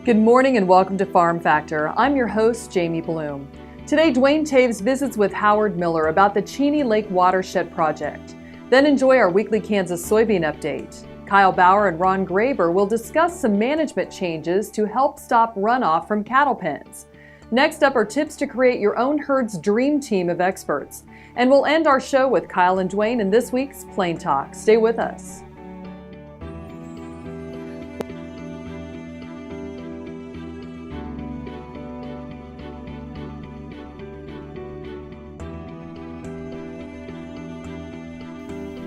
Good morning and welcome to Farm Factor. I'm your host, Jamie Bloom. Today, Duane Toews visits with Howard Miller about the Cheney Lake Watershed Project. Then enjoy our weekly Kansas Soybean update. Kyle Bauer and Ron Graber will discuss some management changes to help stop runoff from cattle pens. Next up are tips to create your own herd's dream team of experts. And we'll end our show with Kyle and Duane in this week's Plain Talk. Stay with us.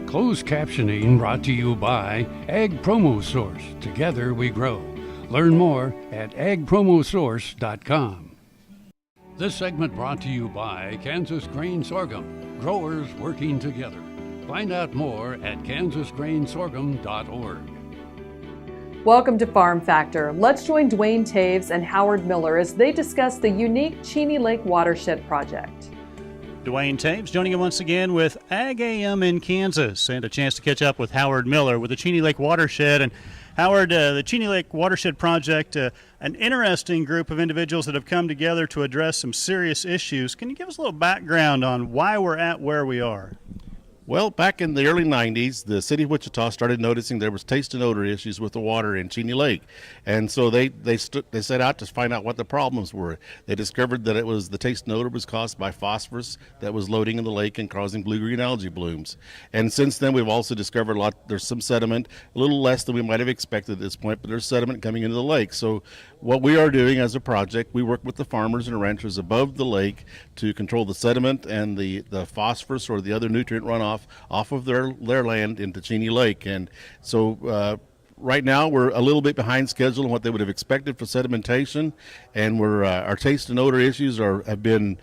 Closed captioning brought to you by Ag Promo Source. Together we grow. Learn more at agpromosource.com. This segment brought to you by Kansas Grain Sorghum. Growers working together. Find out more at kansasgrainsorghum.org. Welcome to Farm Factor. Let's join Duane Toews and Howard Miller as they discuss the unique Cheney Lake Watershed Project. Duane Toews joining you once again with Ag AM in Kansas, and a chance to catch up with Howard Miller with the Cheney Lake Watershed. And Howard, the Cheney Lake Watershed Project, an interesting group of individuals that have come together to address some serious issues. Can you give us a little background on why we're at where we are? Well, back in the early 90s, the city of Wichita started noticing there was taste and odor issues with the water in Cheney Lake. And so they set out to find out what the problems were. They discovered that it was the taste and odor was caused by phosphorus that was loading in the lake and causing blue-green algae blooms. And since then, we've also discovered there's some sediment, a little less than we might have expected at this point, but there's sediment coming into the lake. So what we are doing as a project, we work with the farmers and ranchers above the lake to control the sediment and the phosphorus or the other nutrient runoff off of their land into Cheney Lake. And so right now we're a little bit behind schedule on what they would have expected for sedimentation, and our taste and odor issues have been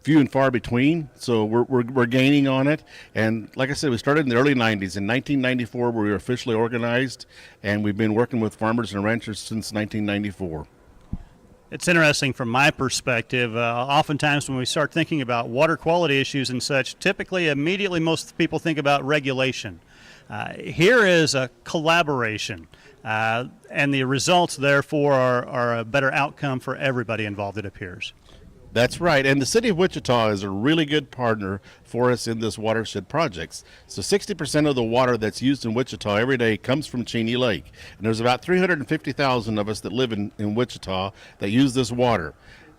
few and far between, so we're gaining on it. And like I said, we started in the early 90s. In 1994 we were officially organized, and we've been working with farmers and ranchers since 1994. It's interesting from my perspective. Oftentimes when we start thinking about water quality issues and such, typically immediately most people think about regulation. Here is a collaboration, and the results therefore are a better outcome for everybody involved, it appears. That's right, and the city of Wichita is a really good partner for us in this watershed projects. So 60% of the water that's used in Wichita every day comes from Cheney Lake. And there's about 350,000 of us that live in Wichita that use this water.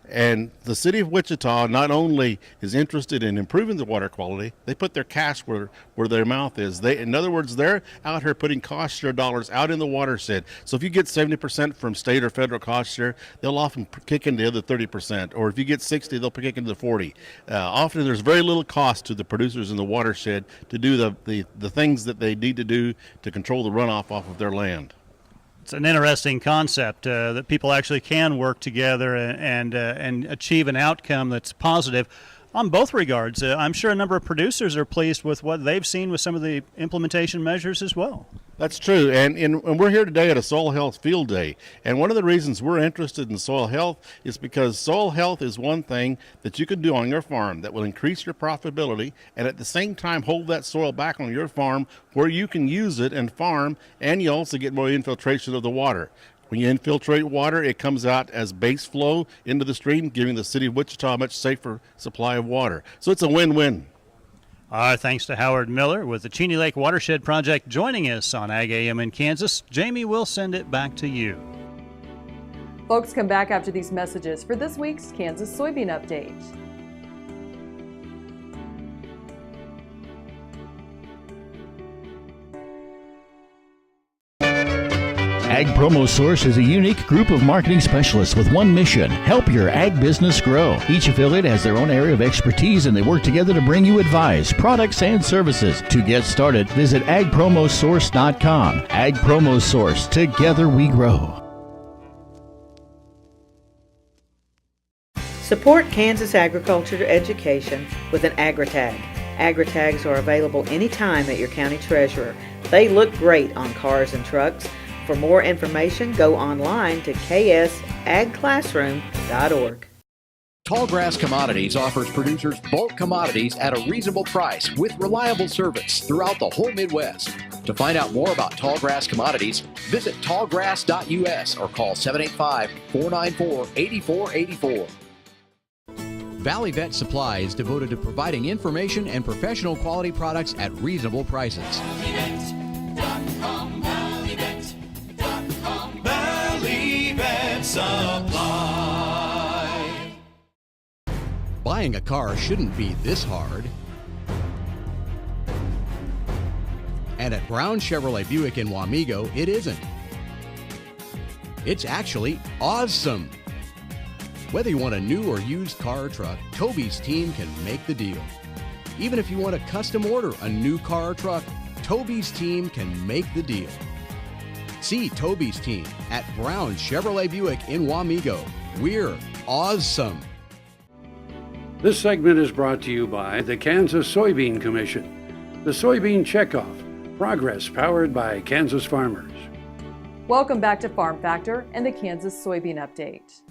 And the city of Wichita not only is interested in improving the water quality, they put their cash where their mouth is. In other words, they're out here putting cost share dollars out in the watershed. So if you get 70% from state or federal cost share, they'll often kick in the other 30%. Or if you get 60, they'll kick into the 40. Often there's very little cost to the producers in the watershed to do the things that they need to do to control the runoff off of their land. It's an interesting concept that people actually can work together and achieve an outcome that's positive on both regards. I'm sure a number of producers are pleased with what they've seen with some of the implementation measures as well. That's true, and we're here today at a Soil Health Field Day, and one of the reasons we're interested in soil health is because soil health is one thing that you can do on your farm that will increase your profitability and at the same time hold that soil back on your farm where you can use it and farm, and you also get more infiltration of the water. When you infiltrate water, it comes out as base flow into the stream, giving the city of Wichita a much safer supply of water. So it's a win-win. Our thanks to Howard Miller with the Cheney Lake Watershed Project joining us on Ag AM in Kansas. Jamie, we'll send it back to you. Folks, come back after these messages for this week's Kansas Soybean Update. Ag Promo Source is a unique group of marketing specialists with one mission: help your ag business grow. Each affiliate has their own area of expertise, and they work together to bring you advice, products, and services. To get started, visit agpromosource.com. Ag Promo Source. Together we grow. Support Kansas agriculture education with an AgriTag. AgriTags are available anytime at your county treasurer. They look great on cars and trucks. For more information, go online to ksagclassroom.org. Tallgrass Commodities offers producers bulk commodities at a reasonable price with reliable service throughout the whole Midwest. To find out more about Tallgrass Commodities, visit tallgrass.us or call 785-494-8484. Valley Vet Supply is devoted to providing information and professional quality products at reasonable prices. Valley Vet Supply. Buying a car shouldn't be this hard. And at Brown Chevrolet Buick in Wamego, it isn't. It's actually awesome. Whether you want a new or used car or truck, Toby's team can make the deal. Even if you want to custom order a new car or truck, Toby's team can make the deal. See Toby's team at Brown Chevrolet Buick in Wamego. We're awesome. This segment is brought to you by the Kansas Soybean Commission. The Soybean Checkoff. Progress powered by Kansas farmers. Welcome back to Farm Factor and the Kansas Soybean Update.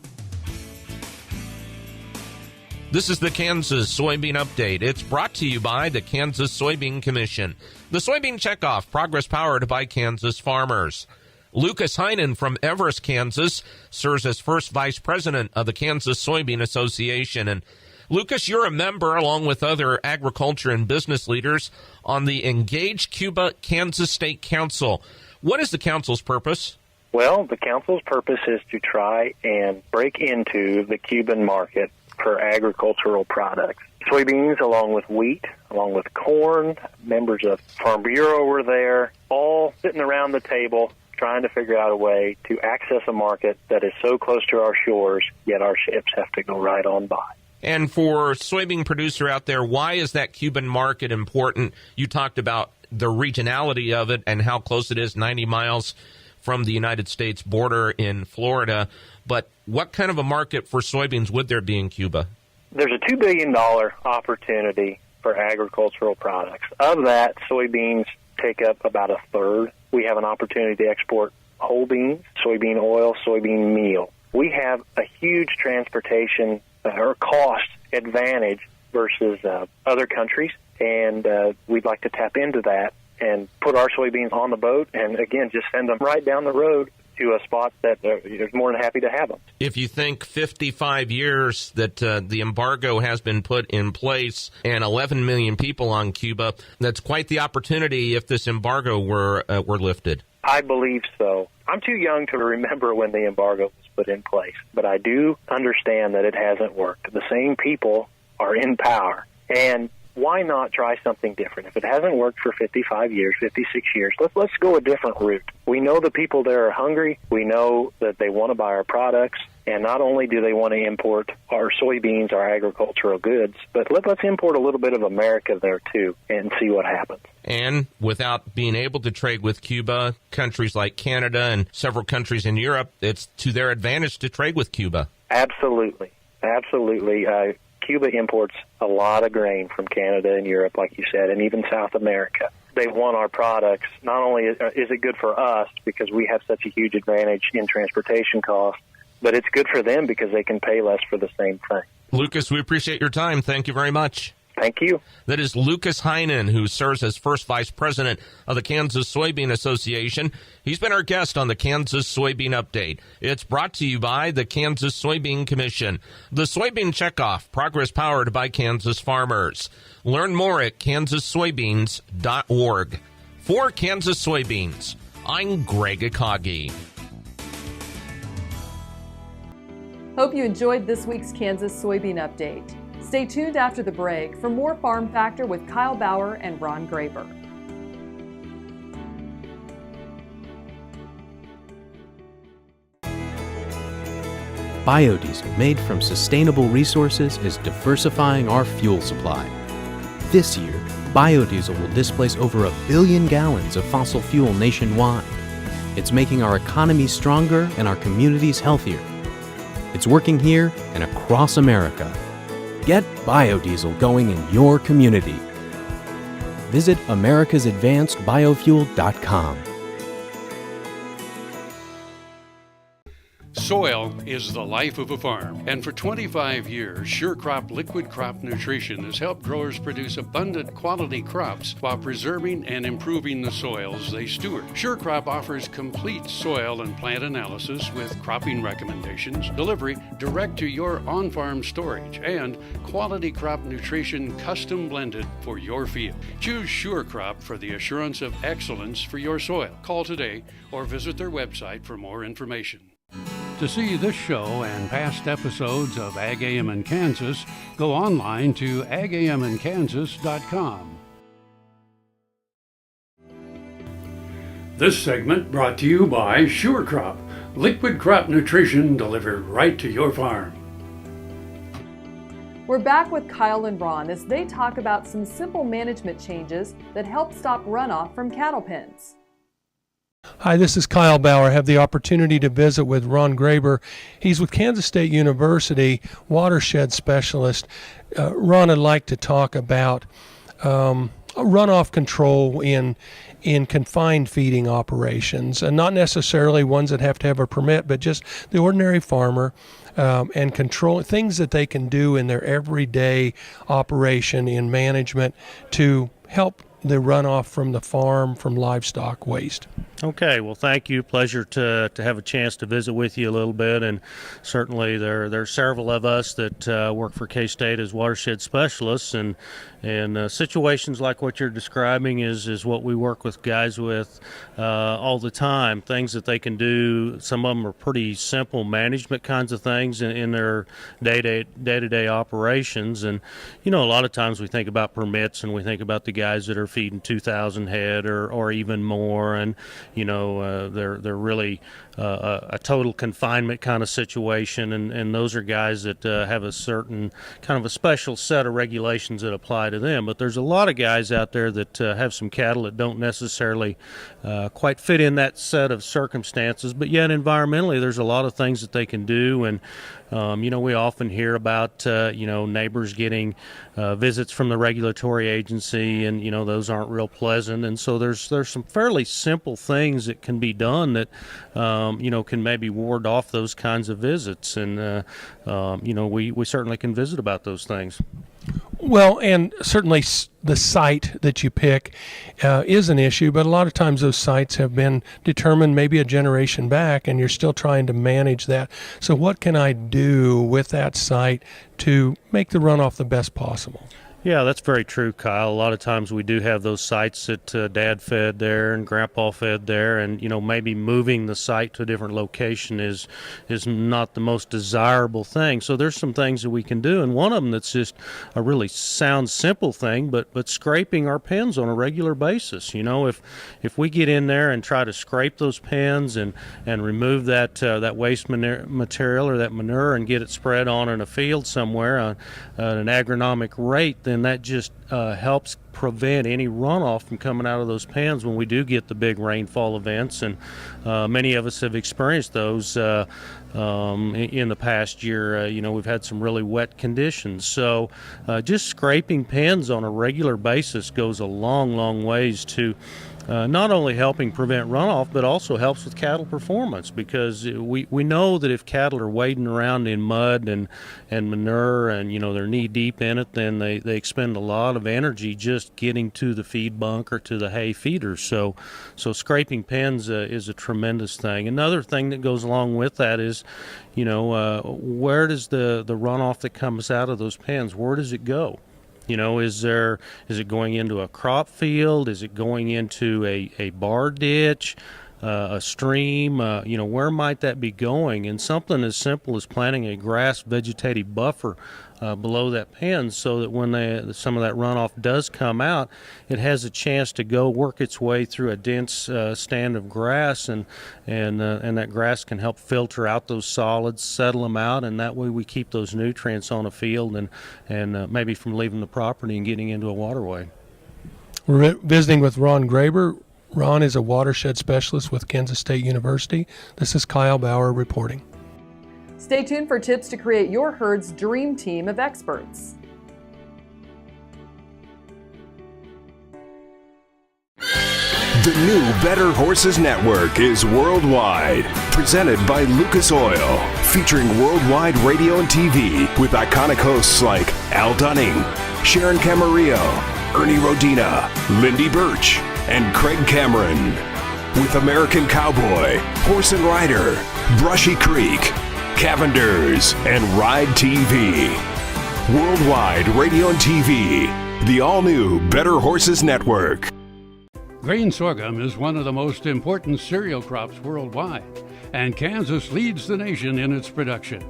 This is the Kansas Soybean Update. It's brought to you by the Kansas Soybean Commission. The Soybean Checkoff, progress powered by Kansas farmers. Lucas Heinen from Everest, Kansas, serves as first vice president of the Kansas Soybean Association. And Lucas, you're a member, along with other agriculture and business leaders, on the Engage Cuba Kansas State Council. What is the council's purpose? Well, the council's purpose is to try and break into the Cuban market for agricultural products. Soybeans, along with wheat, along with corn, members of Farm Bureau were there, all sitting around the table trying to figure out a way to access a market that is so close to our shores, yet our ships have to go right on by. And for soybean producer out there, why is that Cuban market important? You talked about the regionality of it and how close it is, 90 miles from the United States border in Florida. But what kind of a market for soybeans would there be in Cuba? There's a $2 billion opportunity for agricultural products. Of that, soybeans take up about a third. We have an opportunity to export whole beans, soybean oil, soybean meal. We have a huge transportation or cost advantage versus other countries, and we'd like to tap into that and put our soybeans on the boat and, again, just send them right down the road to a spot that is more than happy to have them. If you think 55 years that the embargo has been put in place and 11 million people on Cuba, that's quite the opportunity if this embargo were lifted. I believe so. I'm too young to remember when the embargo was put in place, but I do understand that it hasn't worked. The same people are in power, and why not try something different? If it hasn't worked for 55 years, 56 years, let's go a different route. We know the people there are hungry. We know that they want to buy our products. And not only do they want to import our soybeans, our agricultural goods, but let's import a little bit of America there, too, and see what happens. And without being able to trade with Cuba, countries like Canada and several countries in Europe, it's to their advantage to trade with Cuba. Absolutely. Absolutely. Cuba imports a lot of grain from Canada and Europe, like you said, and even South America. They want our products. Not only is it good for us because we have such a huge advantage in transportation costs, but it's good for them because they can pay less for the same thing. Lucas, we appreciate your time. Thank you very much. Thank you. That is Lucas Heinen, who serves as first vice president of the Kansas Soybean Association. He's been our guest on the Kansas Soybean Update. It's brought to you by the Kansas Soybean Commission. The Soybean Checkoff, progress powered by Kansas farmers. Learn more at kansassoybeans.org. For Kansas Soybeans, I'm Greg Akagi. Hope you enjoyed this week's Kansas Soybean Update. Stay tuned after the break for more Farm Factor with Kyle Bauer and Ron Graber. Biodiesel made from sustainable resources is diversifying our fuel supply. This year, biodiesel will displace over 1 billion gallons of fossil fuel nationwide. It's making our economy stronger and our communities healthier. It's working here and across America. Get biodiesel going in your community. Visit americasadvancedbiofuel.com. Soil is the life of a farm, and for 25 years, SureCrop Liquid Crop Nutrition has helped growers produce abundant quality crops while preserving and improving the soils they steward. SureCrop offers complete soil and plant analysis with cropping recommendations, delivery direct to your on-farm storage, and quality crop nutrition custom blended for your field. Choose SureCrop for the assurance of excellence for your soil. Call today or visit their website for more information. To see this show and past episodes of Ag AM in Kansas, go online to agaminkansas.com. This segment brought to you by SureCrop, liquid crop nutrition delivered right to your farm. We're back with Kyle and Ron as they talk about some simple management changes that help stop runoff from cattle pens. Hi, this is Kyle Bauer. I have the opportunity to visit with Ron Graber. He's with Kansas State University, watershed specialist. Ron, I'd like to talk about runoff control in confined feeding operations, and not necessarily ones that have to have a permit, but just the ordinary farmer, and control things that they can do in their everyday operation in management to help the runoff from the farm from livestock waste. Okay, well, thank you. Pleasure to have a chance to visit with you a little bit, and certainly there are several of us that work for K-State as watershed specialists, and situations like what you're describing is what we work with guys with all the time. Things that they can do. Some of them are pretty simple management kinds of things in their day-to-day operations, and a lot of times we think about permits and we think about the guys that are feeding 2,000 head or even more, and they're really a total confinement kind of situation, and those are guys that have a certain kind of a special set of regulations that apply to them. But there's a lot of guys out there that have some cattle that don't necessarily quite fit in that set of circumstances, but yet environmentally there's a lot of things that they can do. And we often hear about neighbors getting visits from the regulatory agency, and those aren't real pleasant. And so there's some fairly simple things that can be done that can maybe ward off those kinds of visits. And we certainly can visit about those things. Well, and certainly the site that you pick is an issue, but a lot of times those sites have been determined maybe a generation back, and you're still trying to manage that. So what can I do with that site to make the runoff the best possible? Yeah, that's very true, Kyle. A lot of times we do have those sites that Dad fed there and Grandpa fed there, and maybe moving the site to a different location is not the most desirable thing. So there's some things that we can do, and one of them that's just a really sound simple thing, but scraping our pens on a regular basis. If we get in there and try to scrape those pens and remove that waste material or that manure and get it spread on in a field somewhere at an agronomic rate, then that just helps prevent any runoff from coming out of those pens when we do get the big rainfall events. And many of us have experienced those in the past year. We've had some really wet conditions. So just scraping pens on a regular basis goes a long, long ways to not only helping prevent runoff, but also helps with cattle performance, because we know that if cattle are wading around in mud and manure and they're knee deep in it, then they expend a lot of energy just getting to the feed bunk or to the hay feeders. So scraping pens is a tremendous thing. Another thing that goes along with that is where does the runoff that comes out of those pens, where does it go? Is it going into a crop field? Is it going into a bar ditch, a stream? Where might that be going? And something as simple as planting a grass vegetative buffer below that pen, so that when some of that runoff does come out, it has a chance to go work its way through a dense stand of grass, and that grass can help filter out those solids, settle them out, and that way we keep those nutrients on a field and maybe from leaving the property and getting into a waterway. We're visiting with Ron Graber. Ron is a watershed specialist with Kansas State University. This is Kyle Bauer reporting. Stay tuned for tips to create your herd's dream team of experts. The new Better Horses Network is worldwide. Presented by Lucas Oil. Featuring worldwide radio and TV with iconic hosts like Al Dunning, Sharon Camarillo, Ernie Rodina, Lindy Birch, and Craig Cameron. With American Cowboy, Horse and Rider, Brushy Creek, Cavenders, and Ride TV. Worldwide radio and TV. The all-new Better Horses Network. Grain sorghum is one of the most important cereal crops worldwide, and Kansas leads the nation in its production.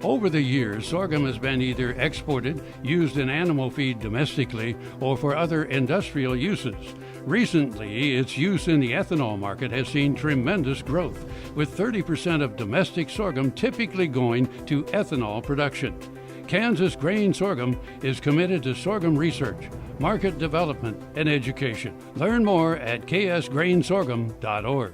Over the years, sorghum has been either exported, used in animal feed domestically, or for other industrial uses. Recently, its use in the ethanol market has seen tremendous growth, with 30% of domestic sorghum typically going to ethanol production. Kansas Grain Sorghum is committed to sorghum research, market development, and education. Learn more at ksgrainsorghum.org.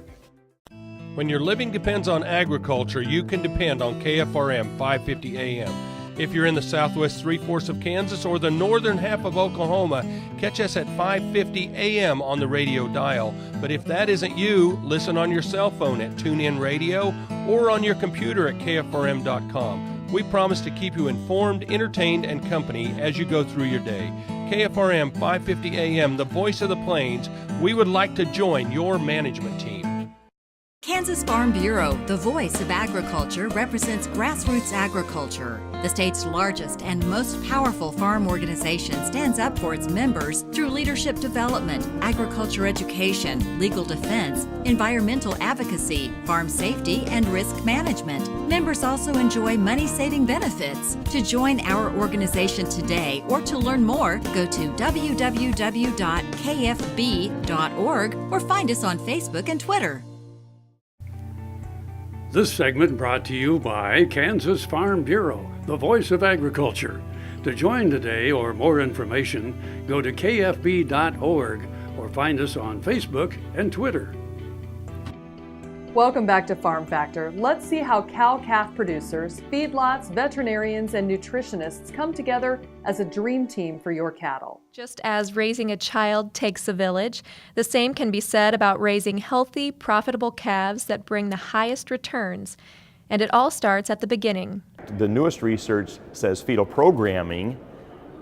When your living depends on agriculture, you can depend on KFRM 550 AM. If you're in the southwest three-fourths of Kansas or the northern half of Oklahoma, catch us at 550 AM on the radio dial. But if that isn't you, listen on your cell phone at TuneIn Radio or on your computer at KFRM.com. We promise to keep you informed, entertained, and company as you go through your day. KFRM 550 AM, the voice of the plains. We would like to join your management team. Kansas Farm Bureau, the voice of agriculture, represents grassroots agriculture. The state's largest and most powerful farm organization stands up for its members through leadership development, agriculture education, legal defense, environmental advocacy, farm safety, and risk management. Members also enjoy money-saving benefits. To join our organization today or to learn more, go to www.kfb.org or find us on Facebook and Twitter. This segment brought to you by Kansas Farm Bureau, the voice of agriculture. To join today or more information, go to kfb.org or find us on Facebook and Twitter. Welcome back to Farm Factor. Let's see how cow-calf producers, feedlots, veterinarians, and nutritionists come together as a dream team for your cattle. Just as raising a child takes a village, the same can be said about raising healthy, profitable calves that bring the highest returns. And it all starts at the beginning. The newest research says fetal programming,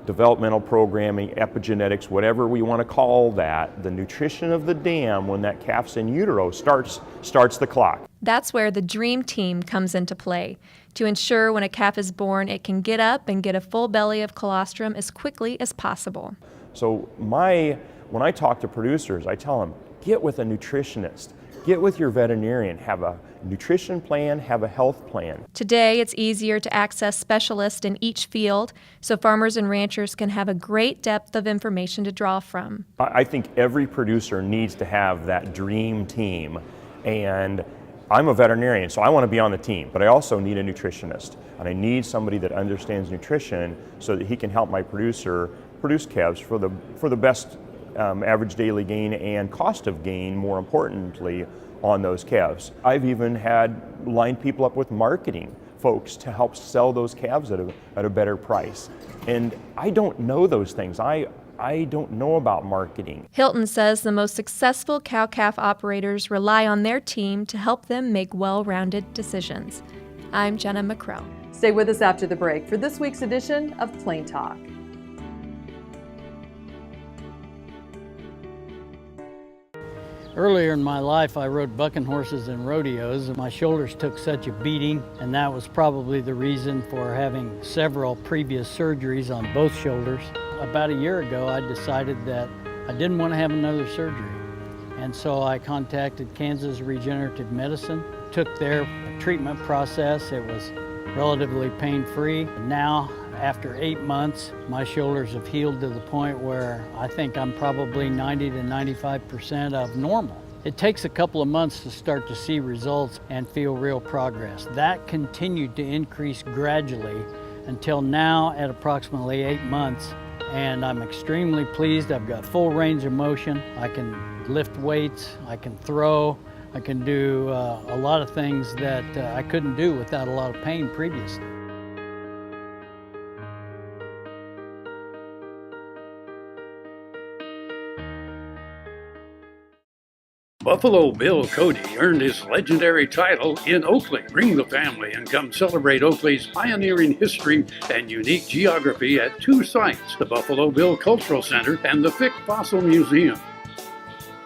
developmental programming, epigenetics, whatever we want to call that, the nutrition of the dam when that calf's in utero starts the clock. That's where the Dream Team comes into play, to ensure when a calf is born it can get up and get a full belly of colostrum as quickly as possible. So when I talk to producers, I tell them, get with a nutritionist, get with your veterinarian, have a nutrition plan, have a health plan. Today, it's easier to access specialists in each field, so farmers and ranchers can have a great depth of information to draw from. I think every producer needs to have that dream team, and I'm a veterinarian, so I want to be on the team, but I also need a nutritionist, and I need somebody that understands nutrition so that he can help my producer produce calves for the best average daily gain and cost of gain, more importantly, on those calves. I've even had lined people up with marketing folks to help sell those calves at a better price. And I don't know those things. I don't know about marketing. Hilton says the most successful cow-calf operators rely on their team to help them make well-rounded decisions. I'm Jenna McCrell. Stay with us after the break for this week's edition of Plain Talk. Earlier in my life, I rode bucking horses and rodeos, and my shoulders took such a beating, and that was probably the reason for having several previous surgeries on both shoulders. About a year ago, I decided that I didn't want to have another surgery, and so I contacted Kansas Regenerative Medicine, took their treatment process. It was relatively pain-free. Now, after 8 months, my shoulders have healed to the point where I think I'm probably 90 to 95% of normal. It takes a couple of months to start to see results and feel real progress. That continued to increase gradually until now at approximately 8 months, and I'm extremely pleased. I've got full range of motion. I can lift weights, I can throw, I can do a lot of things that I couldn't do without a lot of pain previously. Buffalo Bill Cody earned his legendary title in Oakley. Bring the family and come celebrate Oakley's pioneering history and unique geography at two sites, the Buffalo Bill Cultural Center and the Fick Fossil Museum.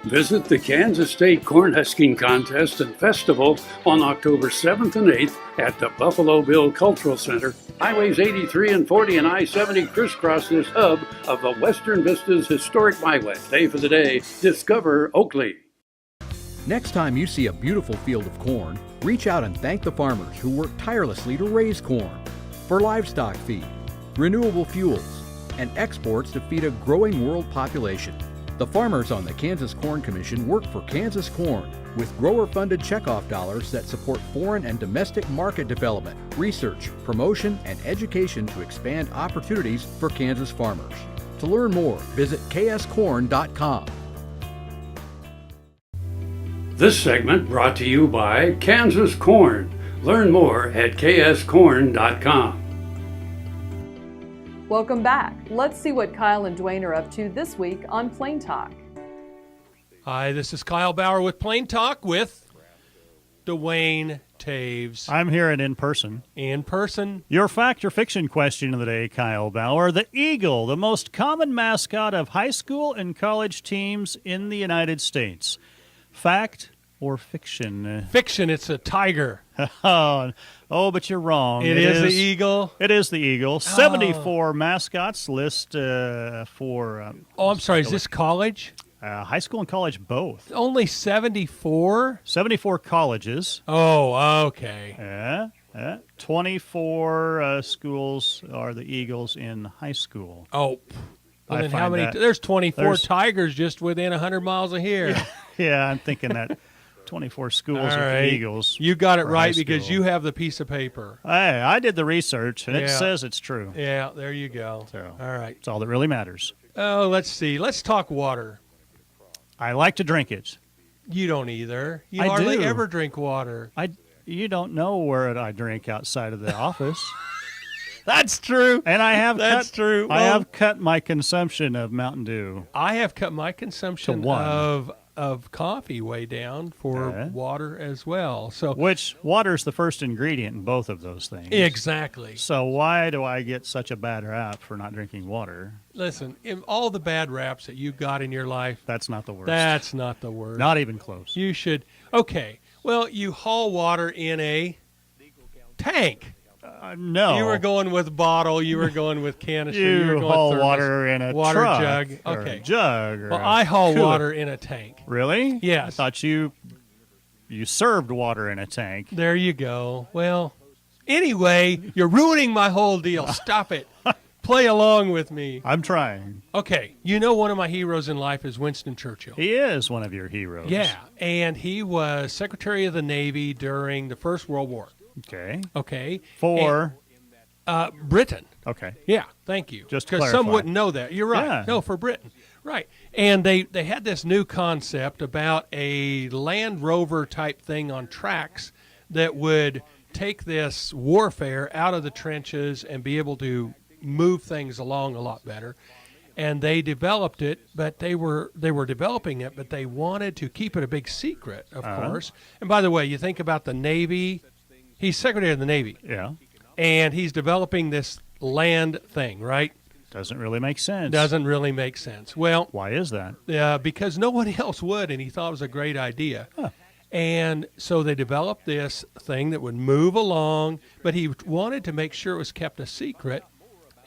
Visit the Kansas State Cornhusking Contest and Festival on October 7th and 8th at the Buffalo Bill Cultural Center. Highways 83 and 40 and I-70 crisscross this hub of the Western Vistas Historic Byway. Day for the day, discover Oakley. Next time you see a beautiful field of corn, reach out and thank the farmers who work tirelessly to raise corn for livestock feed, renewable fuels, and exports to feed a growing world population. The farmers on the Kansas Corn Commission work for Kansas Corn with grower-funded checkoff dollars that support foreign and domestic market development, research, promotion, and education to expand opportunities for Kansas farmers. To learn more, visit kscorn.com. This segment brought to you by Kansas Corn. Learn more at kscorn.com. Welcome back. Let's see what Kyle and Duane are up to this week on Plain Talk. Hi, this is Kyle Bauer with Plain Talk with Duane Toews. I'm here and in person. In person. Your fact or fiction question of the day, Kyle Bauer. The Eagle, the most common mascot of high school and college teams in the United States. Fact or fiction? Fiction, it's a tiger. Oh, but you're wrong. It is the eagle? It is the eagle. 74 mascots list for... I'm sorry, is this college? High school and college both. Only 74? 74 colleges. Oh, okay. Yeah. 24 schools are the Eagles in high school. Oh, well, then how many? There's 24 tigers just within 100 miles of here. Yeah, I'm thinking that 24 schools are the Eagles. You got it right because you have the piece of paper. Hey, I did the research, and it says it's true. Yeah, there you go. So, all right. It's all that really matters. Oh, let's see. Let's talk water. I like to drink it. You don't either. You I hardly do. ever drink water. You don't know where I drink outside of the office. That's true. And I have true. I have cut my consumption of Mountain Dew. I have cut my consumption of coffee way down for water as well. So which water's the first ingredient in both of those things. Exactly. So why do I get such a bad rap for not drinking water? Listen, in all the bad raps that you've got in your life, that's not the worst. That's not the worst. Not even close. You should. Okay. Well, you haul water in a tank. No. You were going with bottle. You were going with canister. You were going haul thermos, water in a water truck jug. or Okay. a jug. Or well, I haul cooler. water in a tank. Really? Yes. I thought you served water in a tank. There you go. Well, anyway, you're ruining my whole deal. Stop it. Play along with me. I'm trying. Okay. You know one of my heroes in life is Winston Churchill. He is one of your heroes. Yeah. And he was Secretary of the Navy during the First World War. Okay. For? Britain. Okay. Yeah, thank you. Just because some wouldn't know that. You're right. Yeah. No, for Britain. Right. And they had this new concept about a Land Rover type thing on tracks that would take this warfare out of the trenches and be able to move things along a lot better. And they developed it, but they were developing it, but they wanted to keep it a big secret, of course. And by the way, you think about the Navy. He's Secretary of the Navy. Yeah. And he's developing this land thing, right? Doesn't really make sense. Doesn't really make sense. Well, why is that? Because nobody else would, and he thought it was a great idea. Huh. And so they developed this thing that would move along, but he wanted to make sure it was kept a secret,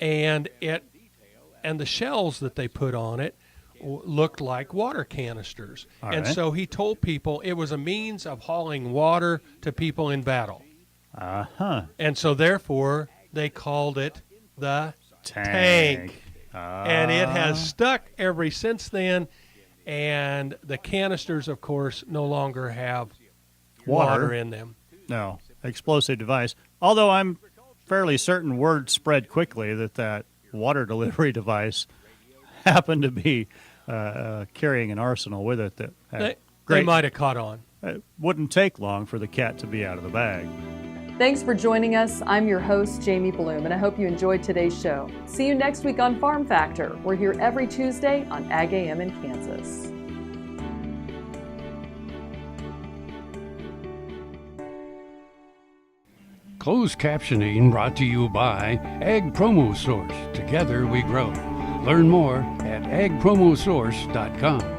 and the shells that they put on it looked like water canisters. All and right. so he told people it was a means of hauling water to people in battle. And so therefore they called it the tank. And it has stuck ever since then. And the canisters, of course, no longer have water in them. No, explosive device. Although I'm fairly certain word spread quickly that water delivery device happened to be carrying an arsenal with it. They might have caught on. It wouldn't take long for the cat to be out of the bag. Thanks for joining us. I'm your host, Jamie Bloom, and I hope you enjoyed today's show. See you next week on Farm Factor. We're here every Tuesday on Ag AM in Kansas. Closed captioning brought to you by Ag Promo Source. Together we grow. Learn more at agpromosource.com.